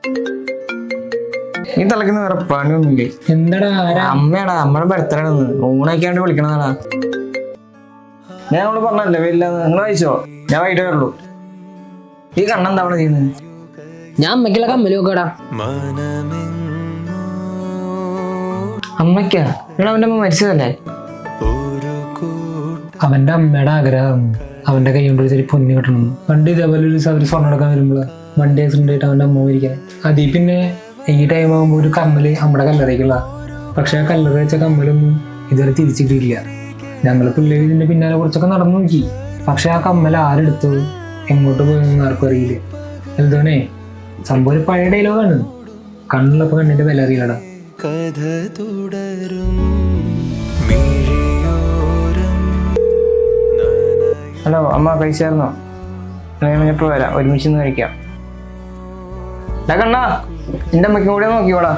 നീ തിളക്കുന്ന വേറെ പണിയൊന്നുമില്ലേ? എന്താടാ അമ്മയാടാ, അമ്മയുടെ ബർത്ത്ഡേ ആണ്, ഊണൊക്കെയാണ്ട് വിളിക്കണതാടാ. ഞാൻ നമ്മള് പറഞ്ഞല്ലേ വരില്ലാന്ന്. നിങ്ങൾ കഴിച്ചോ? ഞാൻ വൈകിട്ടേ ഉള്ളൂ. ഈ കണ്ണെന്താ അവിടെ ചെയ്യുന്നത്? ഞാൻ അമ്മയ്ക്കുള്ള കമ്മല് നോക്കടാ. അമ്മയ്ക്കാ? നിങ്ങൾ അവൻ്റെ അമ്മ മരിച്ചതല്ലേ? അവന്റെ അമ്മയുടെ ആഗ്രഹം അവന്റെ കൈ കൊണ്ട് ഒരു പൊന്ന് കിട്ടണം. പണ്ട് ഇതേപോലെ ഒരു സ്വർണ്ണം എടുക്കാൻ വരുമ്പോൾ വണ്ടി ആക്സിഡന്റ് ആയിട്ട് അവന്റെ അമ്മ മരിക്കാൻ. അതിൽ പിന്നെ ഈ ടൈം ആകുമ്പോൾ ഒരു കമ്മല് നമ്മുടെ കല്ലറയ്ക്കുള്ള, പക്ഷെ ആ കല്ലറ വെച്ച കമ്മലൊന്നും ഇതുവരെ തിരിച്ചിട്ടില്ല. ഞങ്ങൾ പിള്ളേർ ഇതിന്റെ പിന്നാലെ കുറച്ചൊക്കെ നടന്നു നോക്കി, പക്ഷെ ആ കമ്മൽ ആരെടുത്തു എങ്ങോട്ട് പോയെന്ന് ആർക്കും അറിയില്ല. എന്തോനെ സംഭവം ഒരു പഴയ ഡയലോഗാണ്. കണ്ണുള്ളപ്പോ കണ്ണിന്റെ വില അറിയില്ലടാ. ഹലോ അമ്മ, കഴിച്ചായിരുന്നോ? ഞാൻ ഇപ്പോൾ വരാം, ഒരുമിച്ച് കഴിക്കാം. കണ്ണാ, എൻ്റെ അമ്മയ്ക്കും കൂടെ നോക്കിക്കോടാ.